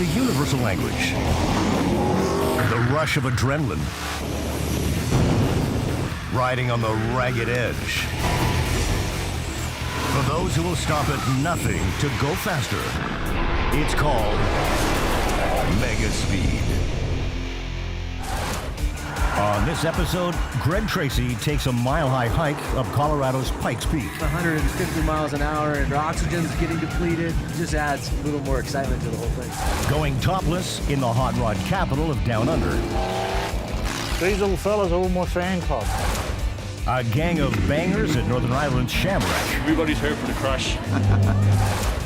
speaks a universal language. The rush of adrenaline. Riding on the ragged edge. For those who will stop at nothing to go faster, it's called Mega Speed. On this episode, Greg Tracy takes a mile-high hike up Colorado's Pikes Peak. 150 miles an hour and our oxygen's getting depleted. It just adds a little more excitement to the whole thing. Going topless in the hot rod capital of Down Under. These little fellas are all my fan club. A gang of bangers at Northern Ireland's Shamrock. Everybody's here for the crash.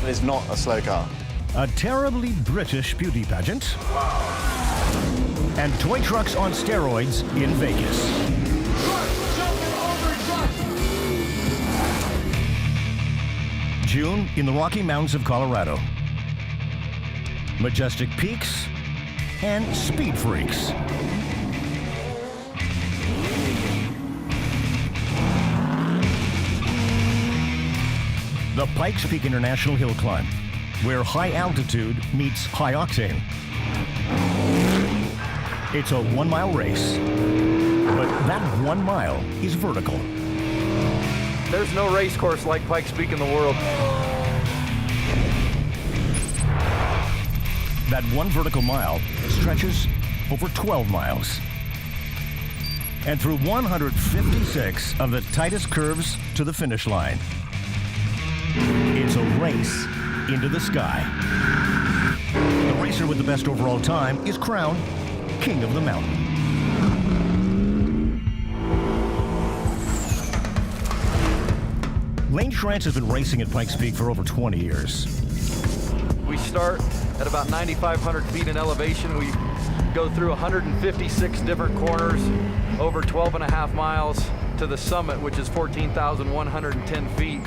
It's not a slow car. A terribly British beauty pageant. And toy trucks on steroids in Vegas. June in the Rocky Mountains of Colorado. Majestic peaks and speed freaks. The Pikes Peak International Hill Climb, where high altitude meets high octane. It's a 1 mile race, but that 1 mile is vertical. There's no race course like Pikes Peak in the world. That 1 vertical mile stretches over 12 miles. And through 156 of the tightest curves to the finish line. It's a race into the sky. The racer with the best overall time is crowned King of the Mountain. Lane Schrantz has been racing at Pikes Peak for over 20 years. We start at about 9,500 feet in elevation. We go through 156 different corners, over 12 and a half miles to the summit, which is 14,110 feet.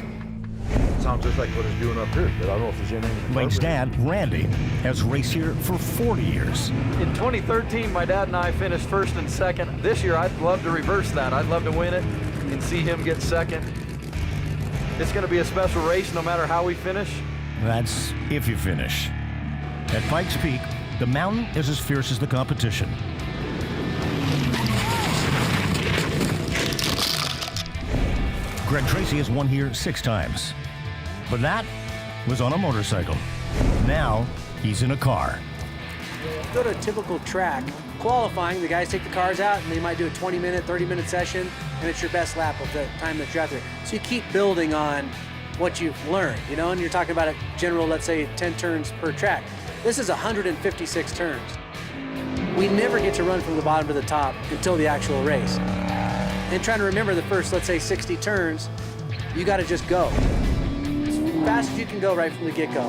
Sounds just like what it's doing up here, but I don't know if there's anything. Lane's dad, Randy, has raced here for 40 years. In 2013, my dad and I finished first and second. This year, I'd love to reverse that. I'd love to win it and see him get second. It's going to be a special race no matter how we finish. That's if you finish. At Pikes Peak, the mountain is as fierce as the competition. Greg Tracy has won here 6 times. But that was on a motorcycle. Now, he's in a car. Go to a typical track. Qualifying, the guys take the cars out and they might do a 20-minute, 30-minute session, and it's your best lap of the time that you're out there. So you keep building on what you've learned, you know, and you're talking about a general, let's say, 10 turns per track. This is 156 turns. We never get to run from the bottom to the top until the actual race. And trying to remember the first, let's say, 60 turns, you got to just go. As fast as you can go right from the get-go.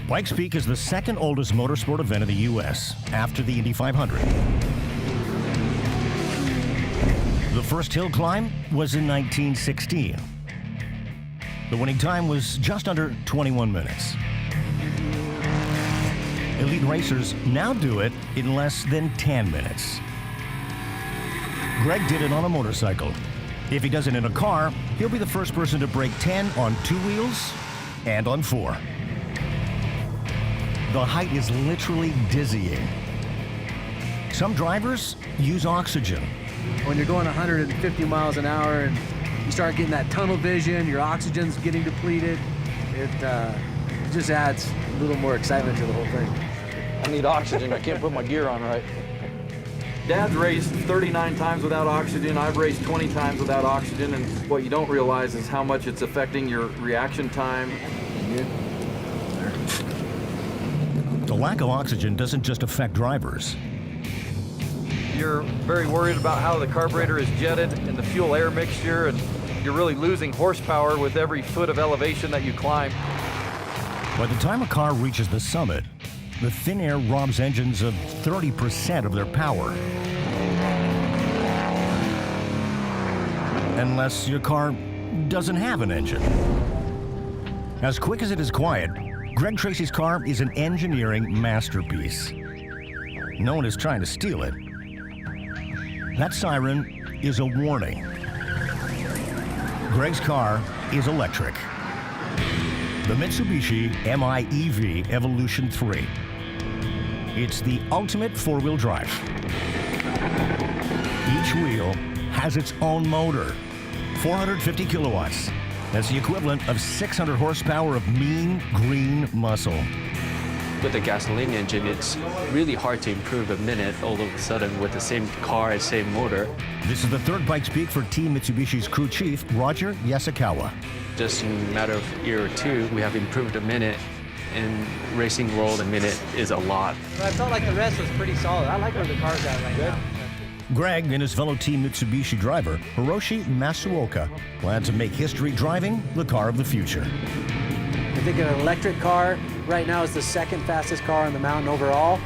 Pikes Peak is the second oldest motorsport event in the U.S. after the Indy 500. The first hill climb was in 1916. The winning time was just under 21 minutes. Elite racers now do it in less than 10 minutes. Greg did it on a motorcycle. If he does it in a car, he'll be the first person to break 10 on 2 wheels and on 4. The height is literally dizzying. Some drivers use oxygen. When you're going 150 miles an hour and you start getting that tunnel vision, your oxygen's getting depleted, it just adds a little more excitement to the whole thing. I need oxygen. I can't put my gear on right. Dad's raced 39 times without oxygen. I've raced 20 times without oxygen, and what you don't realize is how much it's affecting your reaction time. The lack of oxygen doesn't just affect drivers. You're very worried about how the carburetor is jetted and the fuel-air mixture, and you're really losing horsepower with every foot of elevation that you climb. By the time a car reaches the summit, the thin air robs engines of 30% of their power. Unless your car doesn't have an engine. As quick as it is quiet, Greg Tracy's car is an engineering masterpiece. No one is trying to steal it. That siren is a warning. Greg's car is electric. the Mitsubishi MI-EV Evolution 3. It's the ultimate four-wheel drive. Each wheel has its own motor, 450 kilowatts. That's the equivalent of 600 horsepower of mean green muscle. With the gasoline engine, it's really hard to improve a minute all of a sudden with the same car and same motor. This is the third Pikes Peak for Team Mitsubishi's crew chief, Roger Yasukawa. Just in a matter of a year or two, we have improved a minute. In racing world, a minute is a lot. But I felt like the rest was pretty solid. I like where the car's at right now. Greg and his fellow Team Mitsubishi driver, Hiroshi Masuoka, plan to make history driving the car of the future. I think an electric car right now is the second fastest car on the mountain overall.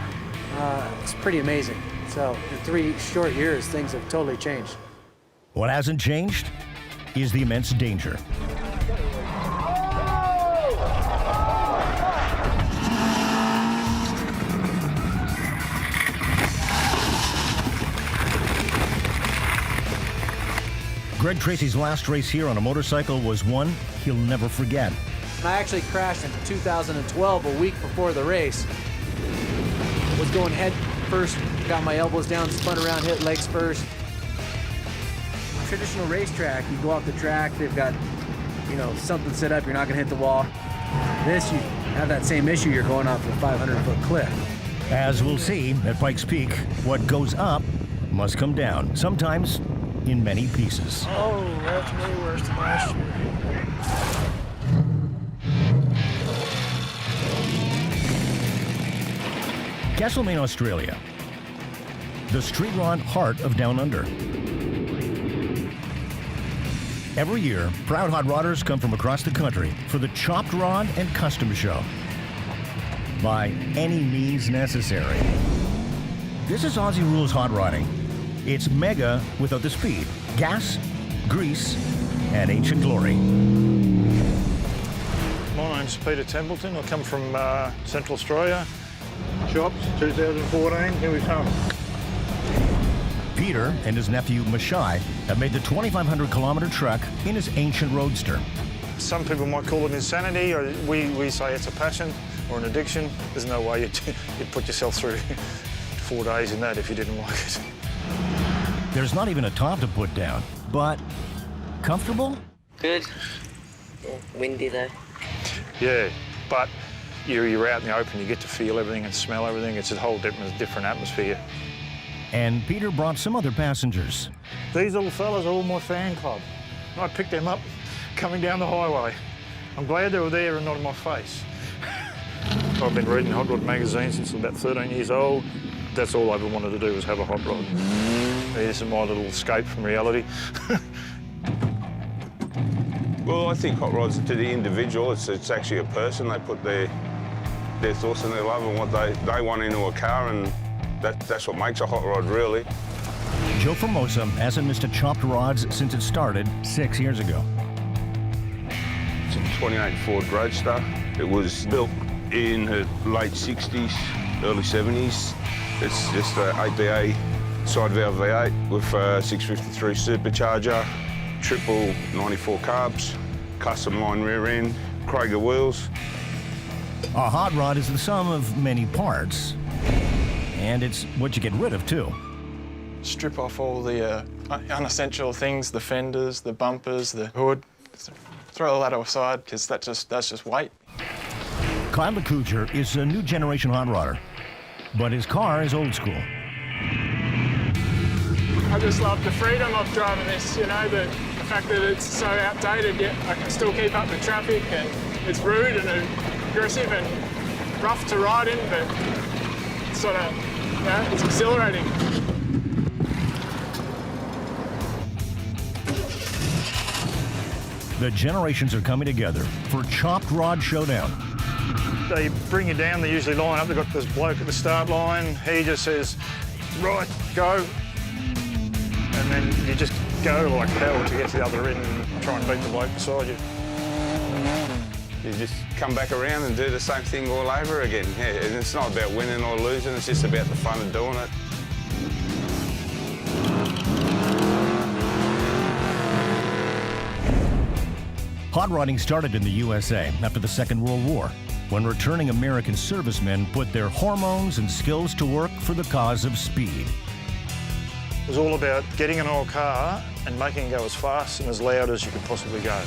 It's pretty amazing. So in 3 short years, things have totally changed. What hasn't changed is the immense danger. Greg Tracy's last race here on a motorcycle was one he'll never forget. I actually crashed in 2012, a week before the race. Was going head first, got my elbows down, spun around, hit legs first. Traditional racetrack, you go off the track, they've got, something set up, you're not gonna hit the wall. This, you have that same issue, you're going off a 500-foot cliff. As we'll see at Pikes Peak, what goes up must come down, sometimes in many pieces. Oh, that's way worse than last year. Castlemaine, Australia, the street rod heart of Down Under. Every year, proud hot rodders come from across the country for the Chopped Rod and Custom Show. By any means necessary. This is Aussie Rules hot rodding. It's mega without the speed, gas, grease, and ancient glory. My name's Peter Templeton. I come from Central Australia. Chopped, 2014, here we come. Peter and his nephew Mashai have made the 2,500 kilometer trek in his ancient roadster. Some people might call it insanity, or we say it's a passion or an addiction. There's no way you'd put yourself through 4 days in that if you didn't like it. There's not even a top to put down, but comfortable? Good. Yeah, windy though. Yeah, but you're out in the open, you get to feel everything and smell everything. It's a whole different atmosphere. And Peter brought some other passengers. These little fellas are all my fan club. I picked them up coming down the highway. I'm glad they were there and not in my face. I've been reading Hot Rod magazine since about 13 years old. That's all I ever wanted to do was have a hot rod. This is my little escape from reality. Well, I think hot rods to the individual, it's actually a person. They put their thoughts and their love and what they want into a car, and that's what makes a hot rod, really. Joe Formosa hasn't missed a chopped rods since it started 6 years ago. It's a 28 Ford Roadster. It was built in the late 60s, early 70s. It's just an 8VA side valve V8 with a 653 supercharger, triple 94 carbs, custom line rear end, Krager wheels. A hot rod is the sum of many parts, and it's what you get rid of, too. Strip off all the unessential things, the fenders, the bumpers, the hood. Throw all that aside, because that's just weight. Kyle LeCouture is a new generation hot rodder, but his car is old school. I just love the freedom of driving this, the fact that it's so outdated, yet I can still keep up with traffic, and it's rude and aggressive and rough to ride in, but it's sort of, it's exhilarating. The generations are coming together for Chopped Rod Showdown. They bring you down, they usually line up. They've got this bloke at the start line. He just says, right, go. And then you just go like hell to get to the other end and try and beat the bloke beside you. You just come back around and do the same thing all over again. Yeah, and it's not about winning or losing, it's just about the fun of doing it. Hot rodding started in the USA after the Second World War, when returning American servicemen put their hormones and skills to work for the cause of speed. It was all about getting an old car and making it go as fast and as loud as you could possibly go.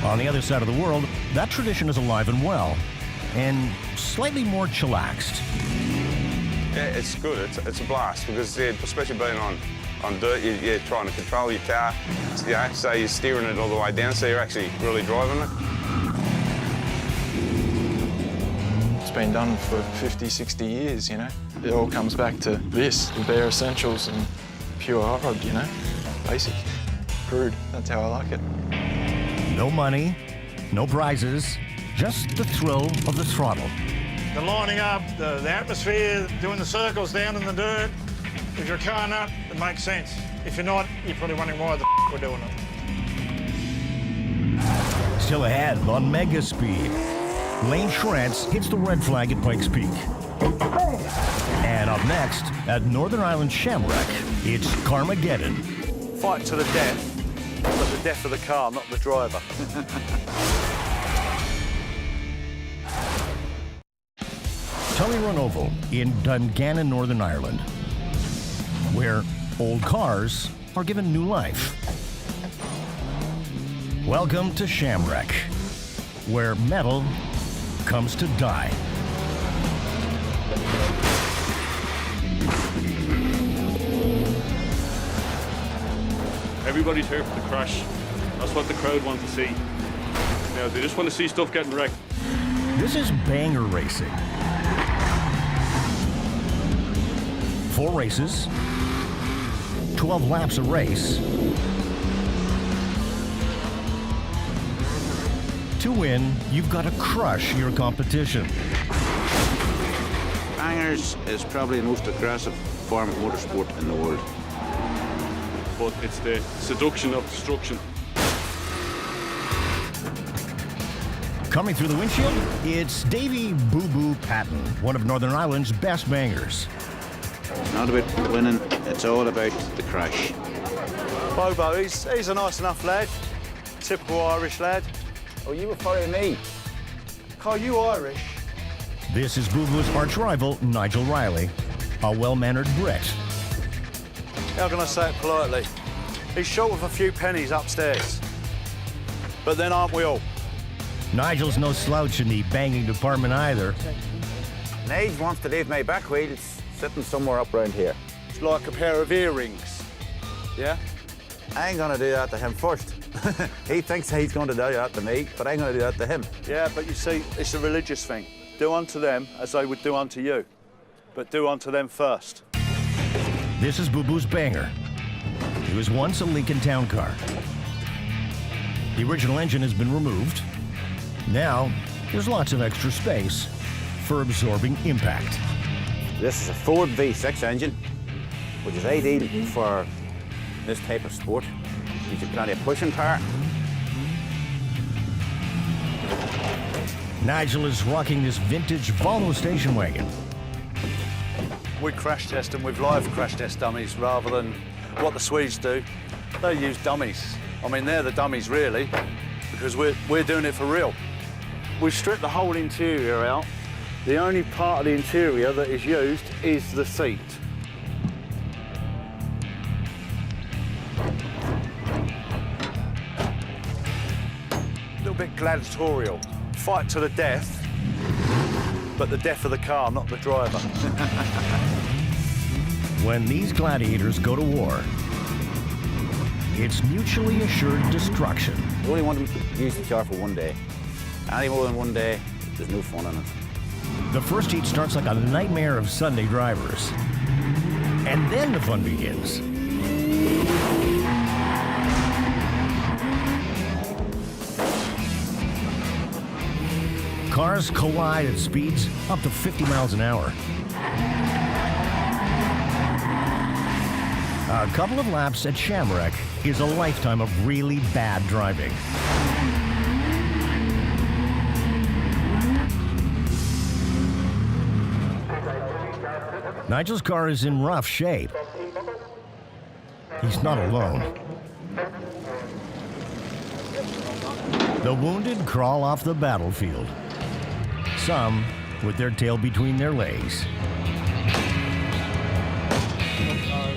On the other side of the world, that tradition is alive and well, and slightly more chillaxed. Yeah, it's good. It's a blast because, especially being on dirt, you're trying to control your car. Yeah, so you're steering it all the way down, so you're actually really driving it. It's been done for 50, 60 years, you know. It all comes back to this, the bare essentials and pure hot rod, you know. Basic, crude, that's how I like it. No money, no prizes, just the thrill of the throttle. The lining up, the atmosphere, doing the circles down in the dirt. If you're a car nut, it makes sense. If you're not, you're probably wondering why the we're doing it. Still ahead on Mega Speed, Lane Schrantz hits the red flag at Pikes Peak. And up next, at Northern Ireland Shamrock, it's Carmageddon. Fight to the death, but the death of the car, not the driver. Tully Run Oval in Dungannon, Northern Ireland, where old cars are given new life. Welcome to Shamrock, where metal comes to die. Everybody's here for the crash. That's what the crowd want to see. You know, they just want to see stuff getting wrecked. This is banger racing. 4 races, 12 laps a race. To win, you've got to crush your competition. Bangers is probably the most aggressive form of motorsport in the world. But it's the seduction of destruction. Coming through the windshield, it's Davy Boo Boo Patton, one of Northern Ireland's best bangers. It's not about winning, it's all about the crash. Bobo, he's a nice enough lad. Typical Irish lad. Oh, you were following me. Are you Irish? This is Boo Boo's arch rival, Nigel Riley, a well-mannered Brit. How can I say it politely? He's short of a few pennies upstairs. But then aren't we all? Nigel's no slouch in the banging department either. Nige wants to leave my back wheels sitting somewhere up round here. It's like a pair of earrings. Yeah? I ain't gonna do that to him first. He thinks he's gonna do that to me, but I'm gonna do that to him. Yeah, but you see, it's a religious thing. Do unto them as they would do unto you. But do unto them first. This is Boo Boo's banger. He was once a Lincoln Town car. The original engine has been removed. Now, there's lots of extra space for absorbing impact. This is a Ford V6 engine, which is ideal for this type of sport. Gives you plenty of pushing power. Nigel is rocking this vintage Volvo station wagon. We crash test them with live crash test dummies rather than what the Swedes do. They use dummies. I mean, they're the dummies really, because we're doing it for real. We've stripped the whole interior out. The only part of the interior that is used is the seat. A little bit gladiatorial. Fight to the death, but the death of the car, not the driver. When these gladiators go to war, it's mutually assured destruction. You only want them to use the car for one day. Any more than one day, there's no fun in it. The first heat starts like a nightmare of Sunday drivers. And then the fun begins. Cars collide at speeds up to 50 miles an hour. A couple of laps at Shamrock is a lifetime of really bad driving. Nigel's car is in rough shape. He's not alone. The wounded crawl off the battlefield, some with their tail between their legs.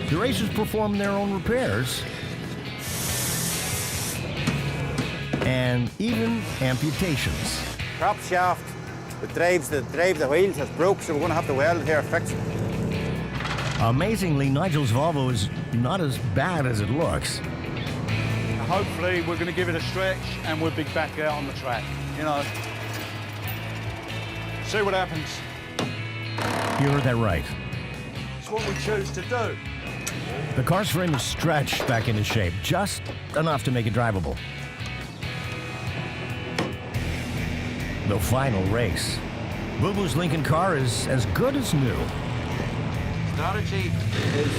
The racers perform their own repairs and even amputations. Prop shaft that drives the wheels has broke, so we're going to have to weld it here and fix it. Amazingly, Nigel's Volvo is not as bad as it looks. Hopefully we're going to give it a stretch and we'll be back out on the track, you know. See what happens. You heard that right. It's what we choose to do. The car's frame is stretched back into shape, just enough to make it drivable. The final race. Boo Boo's Lincoln car is as good as new. Strategy is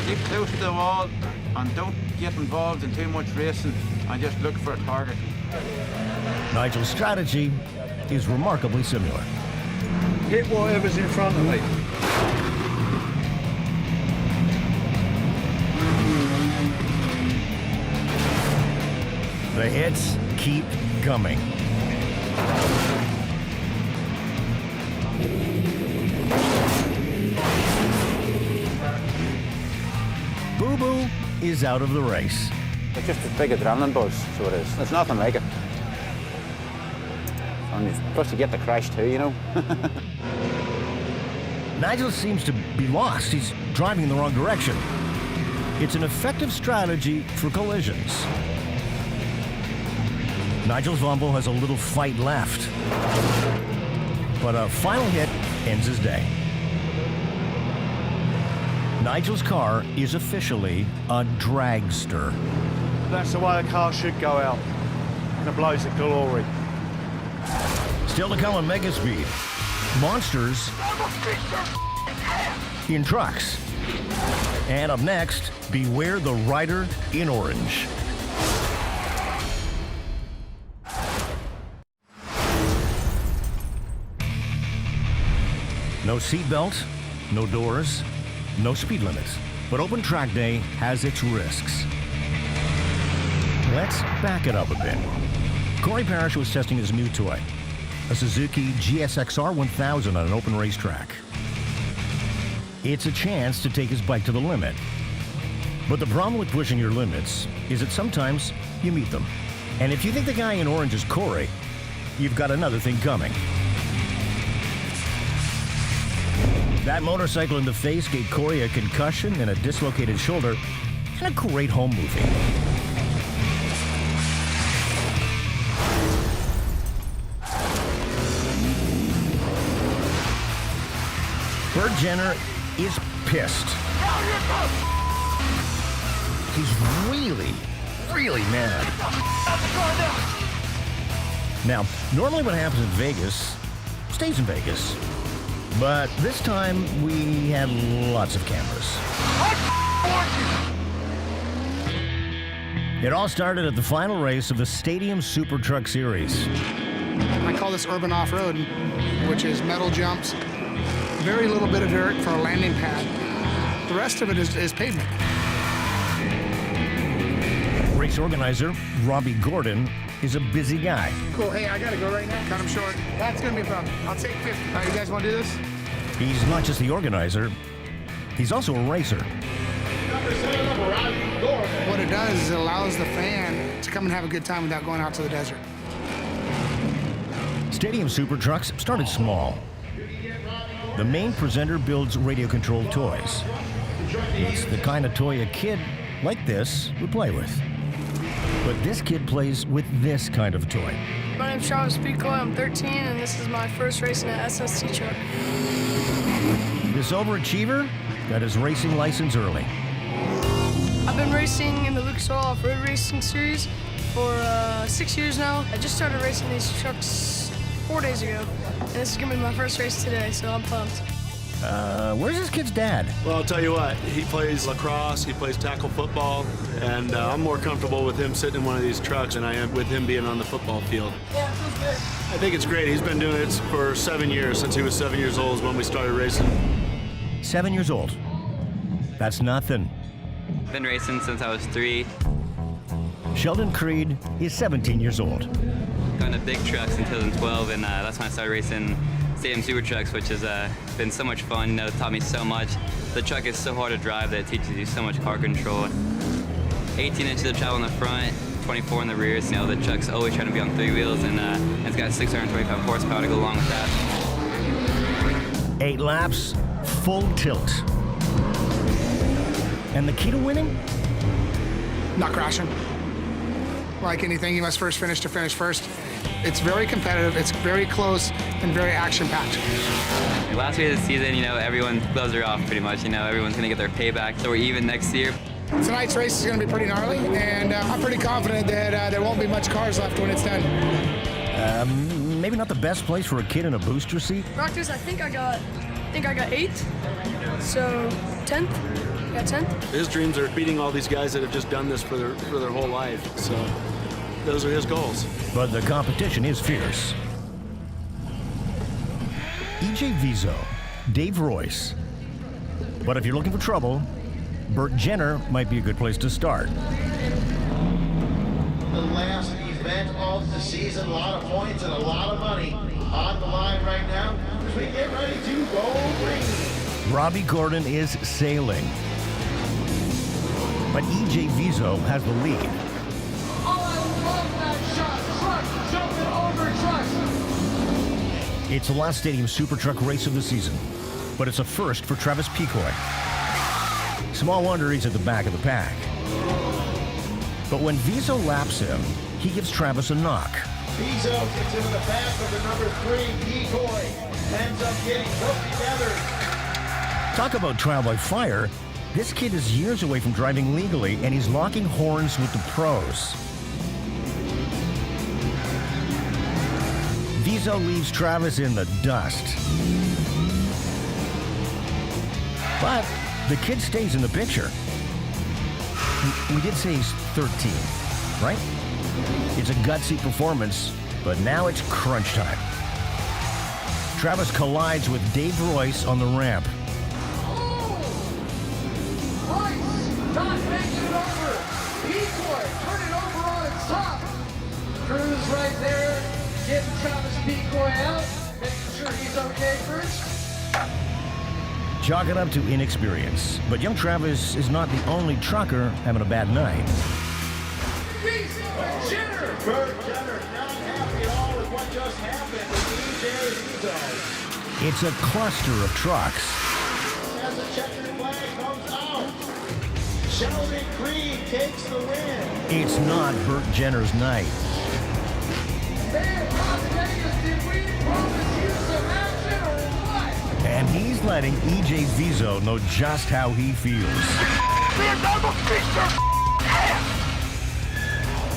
keep close to the wall and don't get involved in too much racing and just look for a target. Nigel's strategy is remarkably similar. Hit whatever's in front of me. The hits keep coming. Boo Boo is out of the race. It's just a big adrenaline buzz, so it is. It's nothing like it. And plus you get the crash too, you know. Nigel seems to be lost. He's driving in the wrong direction. It's an effective strategy for collisions. Nigel's Volvo has a little fight left, but a final hit ends his day. Nigel's car is officially a dragster. That's the way the car should go out, in a blaze of glory. Still to come on Mega Speed, monsters in trucks. And up next, beware the rider in orange. No seatbelt, no doors, no speed limits. But open track day has its risks. Let's back it up a bit. Corey Parrish was testing his new toy, a Suzuki GSXR 1000 on an open racetrack. It's a chance to take his bike to the limit. But the problem with pushing your limits is that sometimes you meet them. And if you think the guy in orange is Corey, you've got another thing coming. That motorcycle in the face gave Corey a concussion and a dislocated shoulder, and a great home movie. Bert Jenner is pissed. He's really mad. Now, normally what happens in Vegas stays in Vegas. But this time, we had lots of cameras. It all started at the final race of the Stadium Super Truck Series. I call this urban off-road, which is metal jumps, very little bit of dirt for a landing pad. The rest of it is pavement. Race organizer Robbie Gordon is a busy guy. Cool, hey, I gotta go right now. Cut him short. That's gonna be a problem. I'll take 50. All right, you guys wanna do this? He's not just the organizer, he's also a racer. What it does is it allows the fan to come and have a good time without going out to the desert. Stadium Super Trucks started small. The main presenter builds radio-controlled toys. It's the kind of toy a kid like this would play with. But this kid plays with this kind of toy. My name's Travis Pico, I'm 13, and this is my first race in an SST truck. This overachiever got his racing license early. I've been racing in the Lucas Oil Off-Road Racing Series for 6 years now. I just started racing these trucks 4 days ago, and this is gonna be my first race today, so I'm pumped. Where's this kid's dad? Well, I'll tell you what, he plays lacrosse, he plays tackle football, and I'm more comfortable with him sitting in one of these trucks than I am with him being on the football field. Yeah, it feels good. I think it's great. He's been doing it for 7 years, since he was 7 years old is when we started racing. 7 years old. That's nothing. Been racing since I was 3. Sheldon Creed is 17 years old. got into big trucks in 2012, and that's when I started racing stadium super trucks, which has been so much fun. You know, it taught me so much. The truck is so hard to drive that it teaches you so much car control. 18 inches of travel in the front, 24 in the rear. So, you know, the truck's always trying to be on 3 wheels, and it's got 625 horsepower to go along with that. 8 laps, full tilt. And the key to winning? Not crashing. Like anything, you must first finish to finish first. It's very competitive, it's very close, and very action-packed. Last week of the season, you know, everyone's gloves are off pretty much. You know, everyone's going to get their payback, so we're even next year. Tonight's race is going to be pretty gnarly, and I'm pretty confident that there won't be much cars left when it's done. Maybe not the best place for a kid in a booster seat. Practice, I think I got 8, so 10th. Yeah, 10th. His dreams are beating all these guys that have just done this for their whole life. So those are his goals. But the competition is fierce. EJ Vizo, Dave Royce. But if you're looking for trouble, Burt Jenner might be a good place to start. The last event of the season, a lot of points and a lot of money on the line right now as we get ready to go green. Robbie Gordon is sailing. But EJ Vizo has the lead. Oh, I love that shot. Truck jumping over truck. It's the last stadium super truck race of the season, but it's a first for Travis Picoy. Small wonder he's at the back of the pack. But when Vizo laps him, he gives Travis a knock. Vizo gets into the back of the number 3, Picoy. Ends up getting hooked together. Talk about trial by fire. This kid is years away from driving legally, and he's locking horns with the pros. Vizo leaves Travis in the dust. But the kid stays in the picture. We did say he's 13, right? It's a gutsy performance, but now it's crunch time. Travis collides with Dave Royce on the ramp. Not making it over. Picoy, turn it over on its top. Cruz right there, getting Travis Picoy out, making sure he's okay first. Chalk it up to inexperience, but young Travis is not the only trucker having a bad night. Burt Jenner not happy at all with what just happened with EJ Vizo. It's a cluster of trucks. As the checkered flag comes out, Sheldon Creed takes the win. It's not Burt Jenner's night. Man, Las Vegas, did we promise you some action or what? And he's letting EJ Vizo know just how he feels.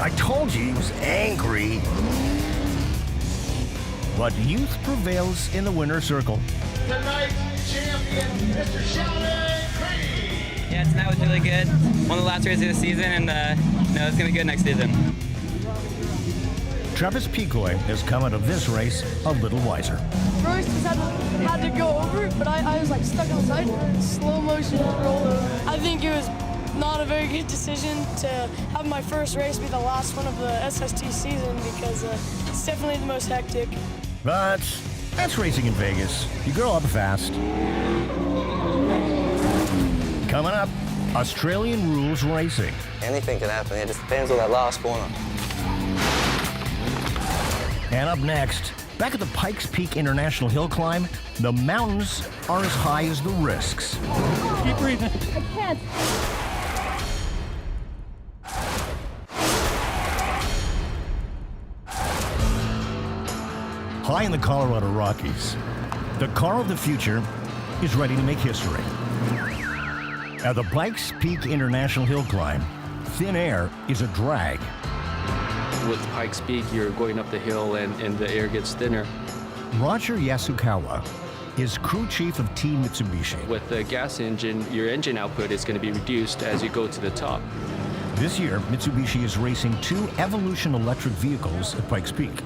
I told you he was angry. But youth prevails in the winner's circle. Tonight's champion, Mr. Sheldon Creed. Yeah, tonight was really good. One of the last races of the season, and it's going to be good next season. Travis Picoy has come out of this race a little wiser. Royce just had to go over it, but I was like stuck on the side, slow motion roll over. I think it was not a very good decision to have my first race be the last one of the SST season because it's definitely the most hectic. But that's racing in Vegas. You grow up fast. Coming up, Australian rules racing. Anything can happen. It just depends on that last corner. And up next, back at the Pikes Peak International Hill Climb, the mountains are as high as the risks. Keep breathing. I can't. High in the Colorado Rockies, the car of the future is ready to make history. At the Pikes Peak International Hill Climb, thin air is a drag. With Pikes Peak, you're going up the hill and the air gets thinner. Roger Yasukawa is crew chief of Team Mitsubishi. With the gas engine, your engine output is going to be reduced as you go to the top. This year, Mitsubishi is racing 2 Evolution electric vehicles at Pikes Peak.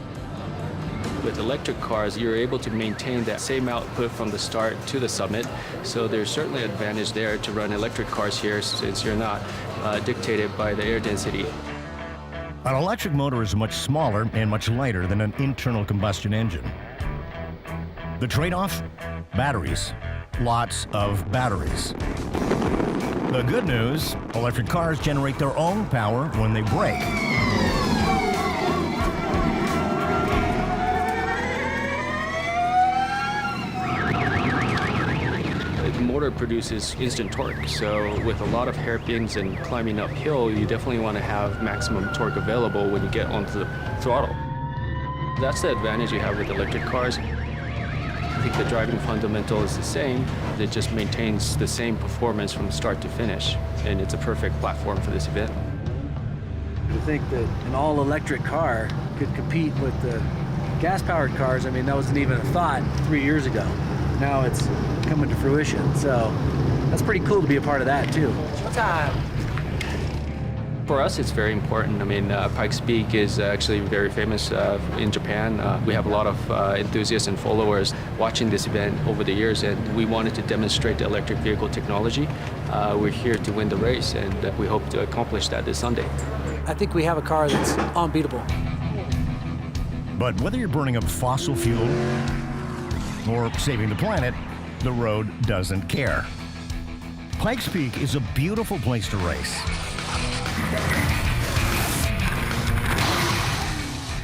With electric cars, you're able to maintain that same output from the start to the summit. So there's certainly an advantage there to run electric cars here since you're not dictated by the air density. An electric motor is much smaller and much lighter than an internal combustion engine. The trade-off? Batteries. Lots of batteries. The good news, electric cars generate their own power when they brake. The motor produces instant torque, so with a lot of hairpins and climbing uphill, you definitely want to have maximum torque available when you get onto the throttle. That's the advantage you have with electric cars. I think the driving fundamental is the same. It just maintains the same performance from start to finish, and it's a perfect platform for this event. To think that an all-electric car could compete with the gas-powered cars, I mean, that wasn't even a thought 3 years ago. Now it's coming to fruition, so that's pretty cool to be a part of that, too. Showtime! For us, it's very important. I mean, Pikes Peak is actually very famous in Japan. We have a lot of enthusiasts and followers watching this event over the years, and we wanted to demonstrate the electric vehicle technology. We're here to win the race, and we hope to accomplish that this Sunday. I think we have a car that's unbeatable. But whether you're burning up fossil fuel or saving the planet, the road doesn't care. Pikes Peak is a beautiful place to race.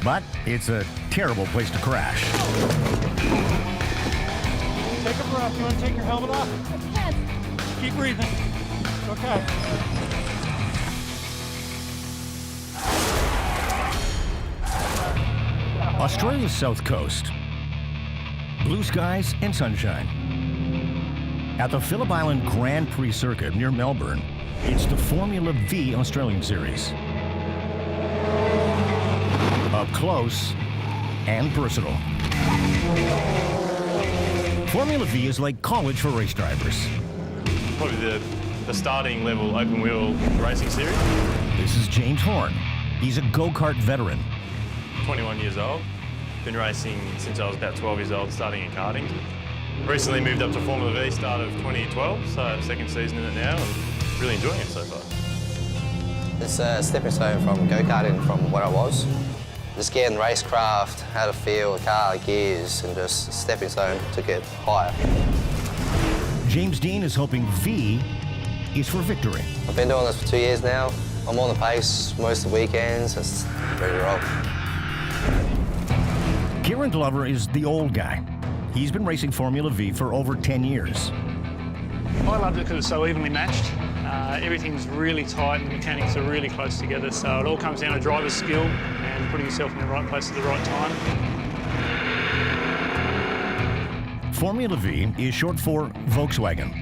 But it's a terrible place to crash. Take a breath. You want to take your helmet off? Yes. Keep breathing. Okay. Australia's south coast. Blue skies and sunshine. At the Phillip Island Grand Prix Circuit near Melbourne, it's the Formula V Australian Series. Up close and personal. Formula V is like college for race drivers. Probably the starting level open wheel racing series. This is James Horn. He's a go-kart veteran. 21 years old. Been racing since I was about 12 years old, starting in karting. Recently moved up to Formula V start of 2012, so second season in it now, and really enjoying it so far. It's a stepping stone from go-karting from where I was. Just getting racecraft, how to feel a car, gears, and just a stepping stone to get higher. James Dean is hoping V is for victory. I've been doing this for 2 years now. I'm on the pace most of the weekends, it's ready to roll. Kieran Glover is the old guy. He's been racing Formula V for over 10 years. I love it because it's so evenly matched. Everything's really tight and the mechanics are really close together, so it all comes down to driver's skill and putting yourself in the right place at the right time. Formula V is short for Volkswagen.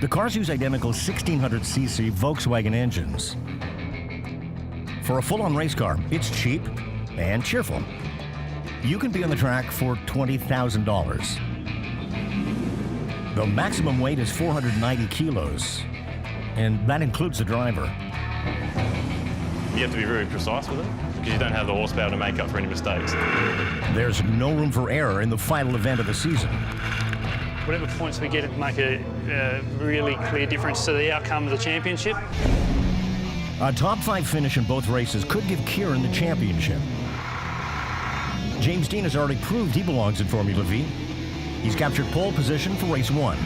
The cars use identical 1600cc Volkswagen engines. For a full-on race car, it's cheap and cheerful. You can be on the track for $20,000. The maximum weight is 490 kilos, and that includes the driver. You have to be very precise with it, because you don't have the horsepower to make up for any mistakes. There's no room for error in the final event of the season. Whatever points we get, it make a really clear difference to the outcome of the championship. A top 5 finish in both races could give Kieran the championship. James Dean has already proved he belongs in Formula V. He's captured pole position for race 1.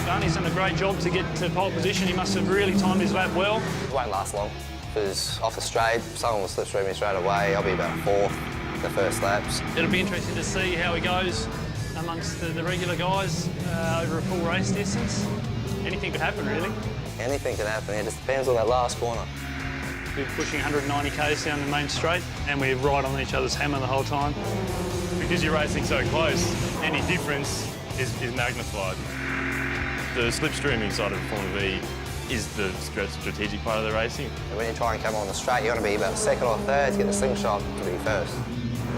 Barney's done a great job to get to pole position. He must have really timed his lap well. It won't last long, because off the straight, someone will slip through me straight away. I'll be about 4th the first laps. It'll be interesting to see how he goes amongst the regular guys over a full race distance. Anything could happen, really. Anything can happen. It just depends on that last corner. We're pushing 190 k's down the main straight, and we're right on each other's hammer the whole time. Because you're racing so close, any difference is magnified. The slipstreaming side of Formula V is the strategic part of the racing. And when you try and come on the straight, you want to be about 2nd or 3rd to get the slingshot to be 1st.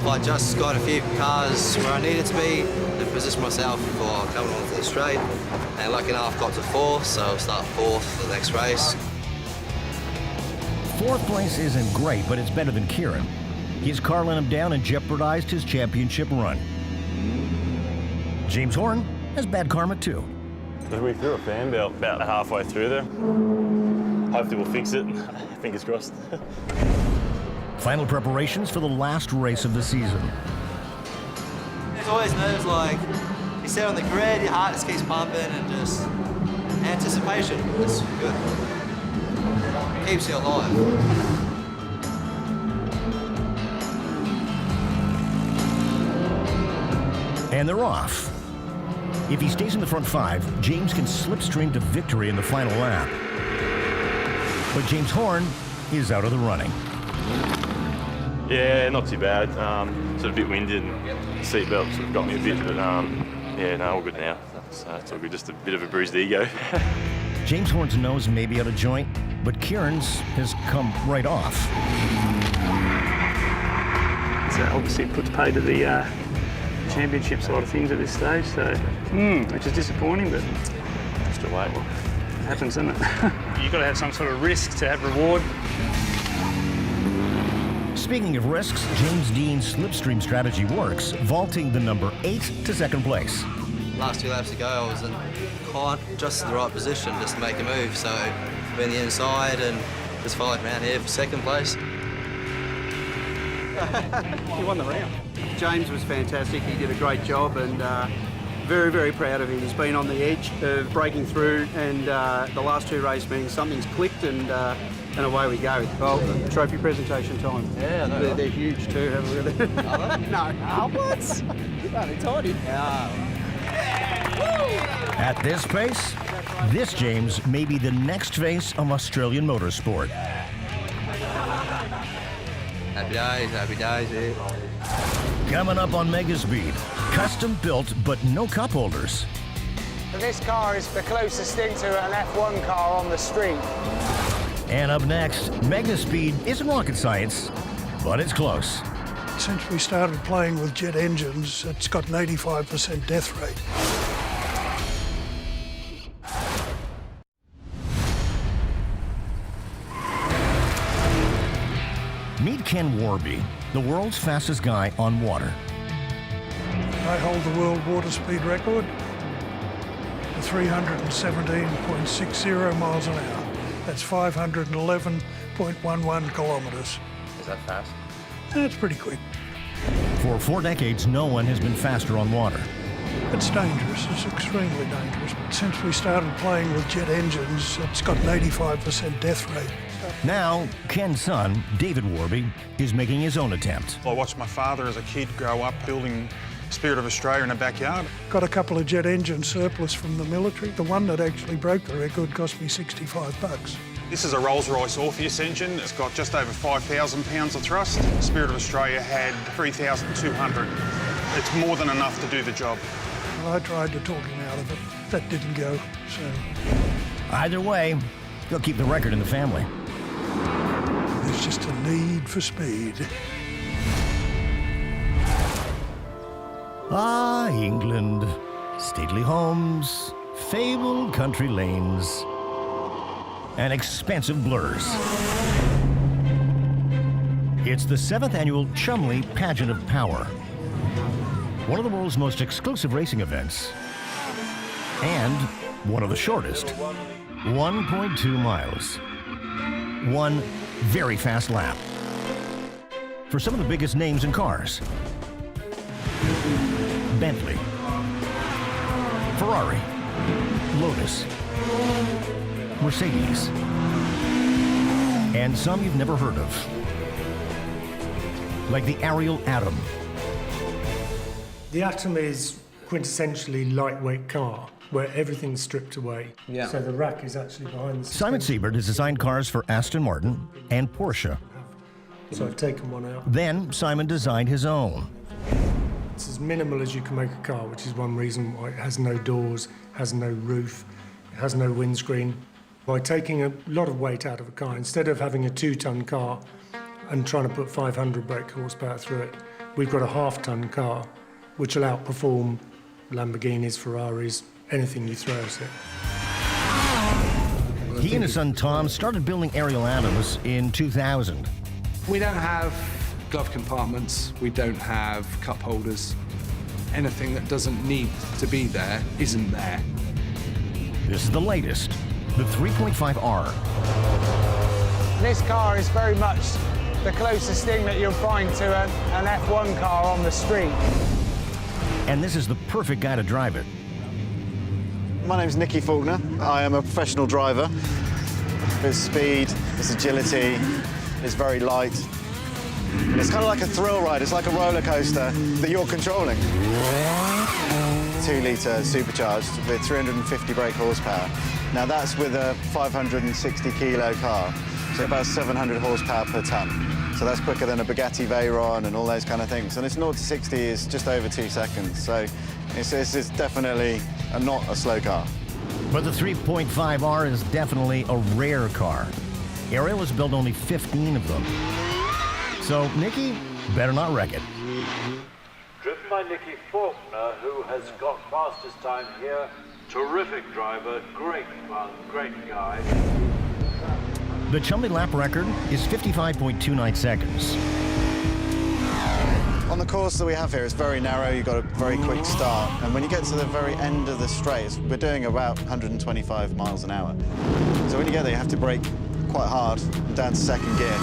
I just got a few cars where I needed to be to position myself for coming onto the straight. And lucky enough, got to 4th, so I'll start 4th for the next race. 4th place isn't great, but it's better than Kieran. His car let him down and jeopardized his championship run. James Horn has bad karma too. We threw a fan belt about halfway through there. hopefully we'll fix it. Fingers crossed. Final preparations for the last race of the season. There's always nerves, like you sit on the grid, your heart just keeps pumping, and just anticipation. It's good. Keeps you alive. And they're off. If he stays in the front five, James can slipstream to victory in the final lap. But James Horn is out of the running. Yeah, not too bad. Sort of a bit winded, and the seatbelt sort of got me a bit, but yeah, no, all good now. So it's all good, just a bit of a bruised ego. James Horn's nose may be out of joint, but Kieran's has come right off. So obviously puts pay to the championship side of things at this stage, so which is disappointing, but still wait. It happens, doesn't it? You've got to have some sort of risk to have reward. Speaking of risks, James Dean's slipstream strategy works, vaulting the number 8 to second place. Last 2 laps ago, I was in just in the right position just to make a move, so I'm in the inside and just followed around here for second place. He won the round. James was fantastic. He did a great job, and very, very proud of him. He's been on the edge of breaking through, and the last 2 race meetings, something's clicked, and away we go. Well, trophy presentation time. Yeah, I know. They're huge too, haven't we? Are they? No. Oh, what? You're only tiny. At this pace, this James may be the next face of Australian motorsport. Happy days, yeah. Coming up on Megaspeed, custom built but no cup holders. This car is the closest thing to an F1 car on the street. And up next, Megaspeed isn't rocket science, but it's close. Since we started playing with jet engines, it's got an 85% death rate. Meet Ken Warby, the world's fastest guy on water. I hold the world water speed record at 317.60 miles an hour. That's 511.11 kilometers. Is that fast? That's pretty quick. For 4 decades, no one has been faster on water. It's dangerous. It's extremely dangerous. Since we started playing with jet engines, it's got an 85% death rate. Now, Ken's son, David Warby, is making his own attempt. I watched my father as a kid grow up building Spirit of Australia in the backyard. Got a couple of jet engine surplus from the military. The one that actually broke the record cost me $65. This is a Rolls-Royce Orpheus engine. It's got just over 5,000 pounds of thrust. Spirit of Australia had 3,200. It's more than enough to do the job. Well, I tried to talk him out of it. That didn't go, so... Either way, he'll keep the record in the family. There's just a need for speed. Ah, England, stately homes, fabled country lanes, and expensive blurs. It's the 7th annual Chumley Pageant of Power, one of the world's most exclusive racing events, and one of the shortest, 1.2 miles. One very fast lap. For some of the biggest names in cars. Bentley, Ferrari, Lotus, Mercedes, and some you've never heard of, like the Ariel Atom. The Atom is quintessentially lightweight car, where everything's stripped away. Yeah. So the rack is actually behind the Simon Siebert has designed cars for Aston Martin and Porsche. So I've taken one out. Then Simon designed his own. It's as minimal as you can make a car, which is one reason why it has no doors, has no roof, it has no windscreen. By taking a lot of weight out of a car, instead of having a 2-ton car and trying to put 500 brake horsepower through it, we've got a half-ton car, which will outperform Lamborghinis, Ferraris, anything you throw at it. He and his son Tom started building Ariel Atoms in 2000. We don't have glove compartments, we don't have cup holders. Anything that doesn't need to be there isn't there. This is the latest, the 3.5R. This car is very much the closest thing that you'll find to an F1 car on the street. And this is the perfect guy to drive it. My name's Nicky Faulkner. I am a professional driver. His speed, his agility, is very light. It's kind of like a thrill ride. It's like a roller coaster that you're controlling. 2-litre supercharged with 350 brake horsepower. Now that's with a 560-kilo car, so about 700 horsepower per tonne. So that's quicker than a Bugatti Veyron and all those kind of things. And its 0 to 60 is just over 2 seconds. So it's definitely not a slow car. But the 3.5R is definitely a rare car. Ariel has built only 15 of them. So Nicky better not wreck it. Driven by Nicky Faulkner, who has got fastest time here. Terrific driver, great fun, great guy. The Chumley lap record is 55.29 seconds. On the course that we have here, it's very narrow, you've got a very quick start, and when you get to the very end of the straight, we're doing about 125 miles an hour. So when you get there, you have to brake quite hard, down to second gear.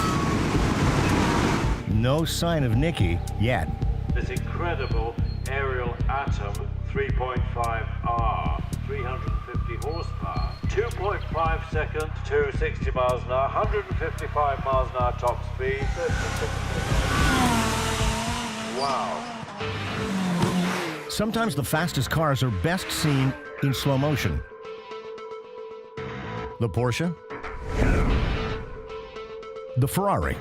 No sign of Nicky yet. This incredible Ariel Atom 3.5R, 350 horsepower, 2.5 seconds to 60 miles an hour, 155 miles an hour top speed. Wow. Sometimes the fastest cars are best seen in slow motion. The Porsche, the Ferrari,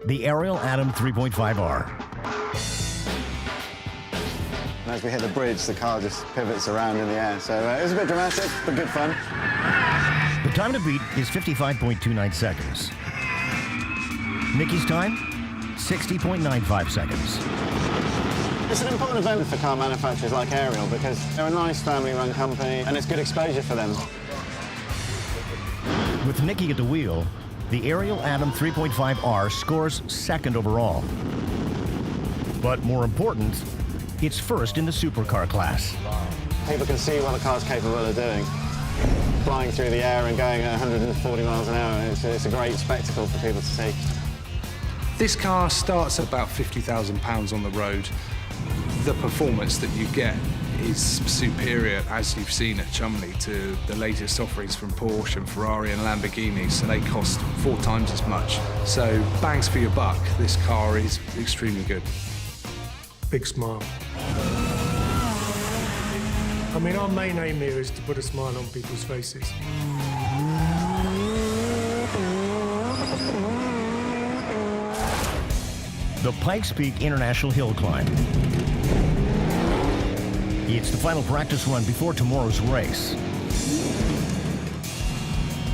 the Ariel Atom 3.5R. And as we hit the bridge, the car just pivots around in the air. So it was a bit dramatic, but good fun. The time to beat is 55.29 seconds. Nicky's time, 60.95 seconds. It's an important event for car manufacturers like Ariel because they're a nice family-run company and it's good exposure for them. With Nicky at the wheel, the Ariel Atom 3.5R scores second overall. But more important, it's first in the supercar class. People can see what the car's capable of doing. Flying through the air and going at 140 miles an hour, it's a great spectacle for people to see. This car starts at about £50,000 on the road. The performance that you get is superior, as you've seen at Chumley, to the latest offerings from Porsche and Ferrari and Lamborghini, so they cost 4 times as much. So bangs for your buck, this car is extremely good. Big smile. I mean, our main aim here is to put a smile on people's faces. The Pikes Peak International Hill Climb. It's the final practice run before tomorrow's race.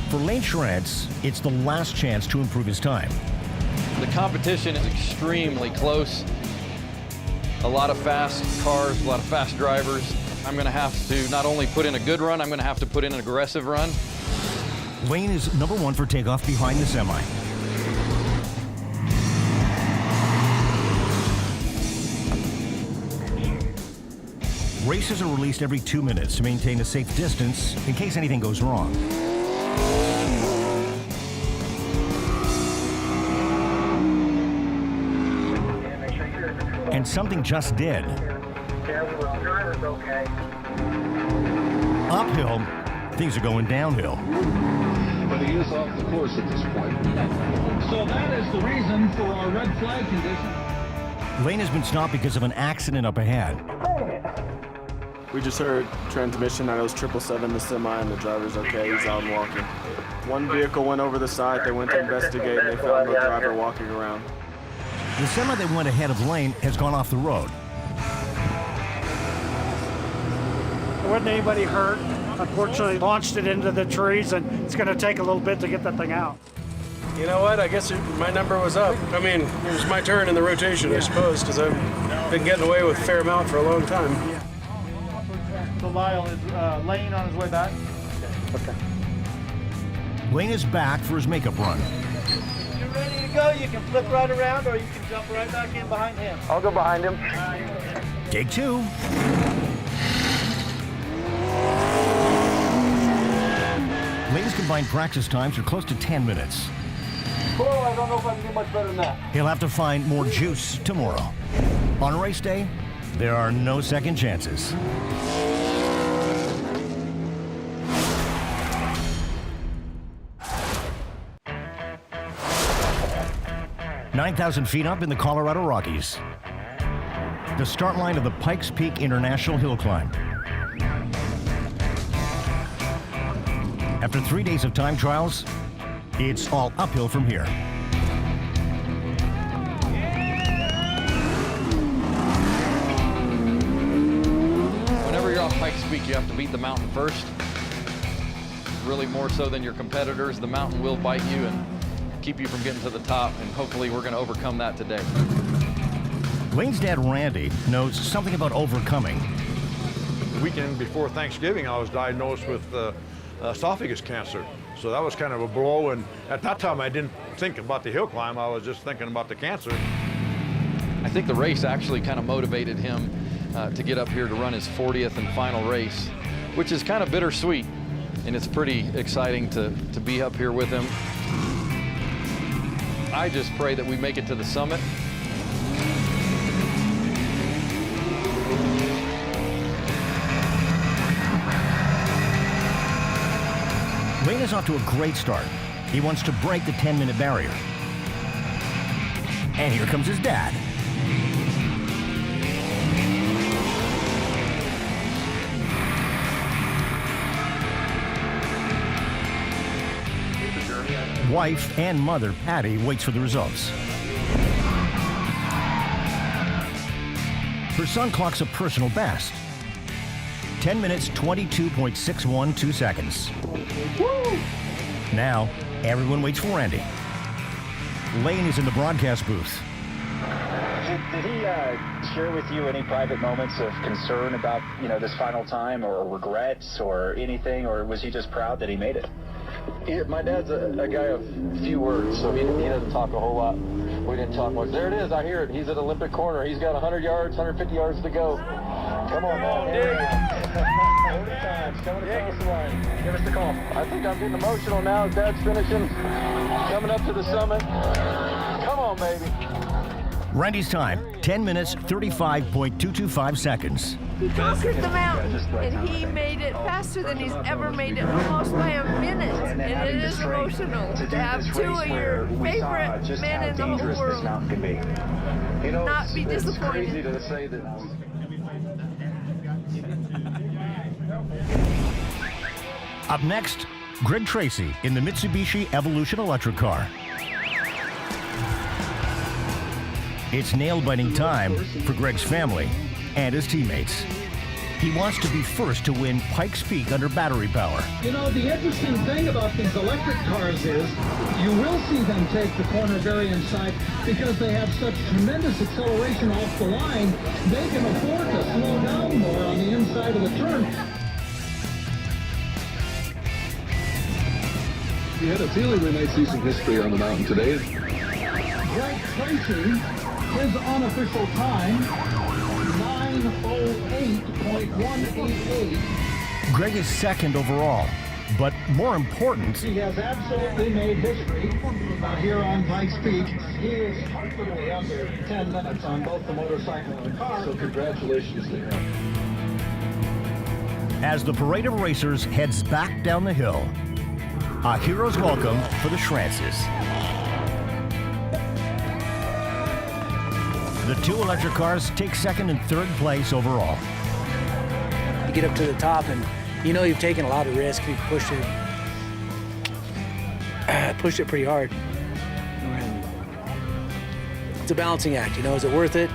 For Lane Shreds, it's the last chance to improve his time. The competition is extremely close. A lot of fast cars, a lot of fast drivers. I'm going to have to not only put in a good run, I'm going to have to put in an aggressive run. Lane is number 1 for takeoff behind the semi. Races are released every 2 minutes to maintain a safe distance in case anything goes wrong. And something just did. Uphill, things are going downhill. But he is off the course at this point. So that is the reason for our red flag condition. Lane has been stopped because of an accident up ahead. We just heard transmission that it was 777, the semi, and the driver's okay, he's out and walking. One vehicle went over the side, they went to investigate, and they found the driver walking around. The semi that went ahead of Lane has gone off the road. There wasn't anybody hurt. Unfortunately, launched it into the trees, and it's going to take a little bit to get that thing out. You know what? I guess my number was up. I mean, it was my turn in the rotation, I suppose, because I've been getting away with a fair amount for a long time. So Lyle is Lane on his way back. Okay. Lane is back for his makeup run. You're ready to go. You can flip right around, or you can jump right back in behind him. I'll go behind him. Take 2. combined practice times are close to 10 minutes. Well, I don't know if I can do much better than that. He'll have to find more juice tomorrow. On race day, there are no second chances. "9,000 feet up in the Colorado Rockies. The start line of the Pikes Peak International Hill Climb. After 3 days of time trials, it's all uphill from here. Whenever you're on Pikes Peak, you have to beat the mountain first. Really more so than your competitors. The mountain will bite you and keep you from getting to the top, and hopefully we're going to overcome that today. Lane's dad, Randy, knows something about overcoming. The weekend before Thanksgiving, I was diagnosed with esophagus cancer. So that was kind of a blow, and at that time I didn't think about the hill climb, I was just thinking about the cancer. I think the race actually kind of motivated him to get up here to run his 40th and final race, which is kind of bittersweet, and it's pretty exciting to be up here with him. I just pray that we make it to the summit. Lane is off to a great start. He wants to break the 10-minute barrier. And here comes his dad. Wife and mother, Patty, waits for the results. Her son clocks a personal best. 10 minutes, 22.612 seconds. Woo! Now, everyone waits for Randy. Lane is in the broadcast booth. Did he share with you any private moments of concern about, this final time, or regrets or anything, or was he just proud that he made it? My dad's a guy of few words, so he doesn't talk a whole lot. We didn't talk much. There it is, I hear it. He's at Olympic corner. He's got 100 yards, 150 yards to go. Come on, man. 40 times, coming across the line. Give us the call. I think I'm getting emotional now. Dad's finishing, coming up to the summit. Come on, baby. Randy's time, 10 minutes, 35.225 seconds. He conquered the mountain, and he made it faster than he's ever made it, almost by a minute. And it is emotional to have two of your favorite men in the whole world not be disappointed. Up next, Greg Tracy in the Mitsubishi Evolution electric car. It's nail-biting time for Greg's family and his teammates. He wants to be first to win Pikes Peak under battery power. The interesting thing about these electric cars is you will see them take the corner very inside because they have such tremendous acceleration off the line, they can afford to slow down more on the inside of the turn. We had a feeling we might see some history on the mountain today. Greg Tracy, his unofficial time, 9:08.188. Greg is second overall, but more important, he has absolutely made history here on Pikes Peak. He is comfortably under 10 minutes on both the motorcycle and the car. So congratulations to him. As the parade of racers heads back down the hill, a hero's welcome for the Schrantzes. The two electric cars take second and third place overall. You get up to the top and you've taken a lot of risk. You've pushed it pretty hard. It's a balancing act, is it worth it?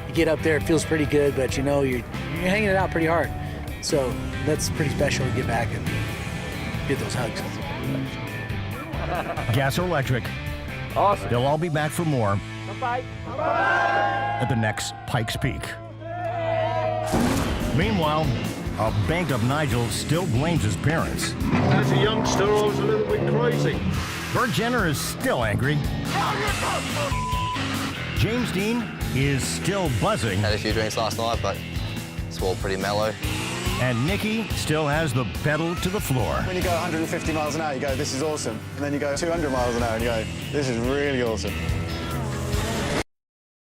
You get up there, it feels pretty good, but you're hanging it out pretty hard. So that's pretty special to get back and get those hugs. Gas or electric. Awesome. They'll all be back for more Bye-bye. at the next Pikes Peak. Meanwhile, a banked-up Nigel still blames his parents. As a youngster, I was a little bit crazy. Bert Jenner is still angry. James Dean is still buzzing. Had a few drinks last night, but it's all pretty mellow. And Nicky still has the pedal to the floor. When you go 150 miles an hour, you go, this is awesome. And then you go 200 miles an hour and you go, this is really awesome.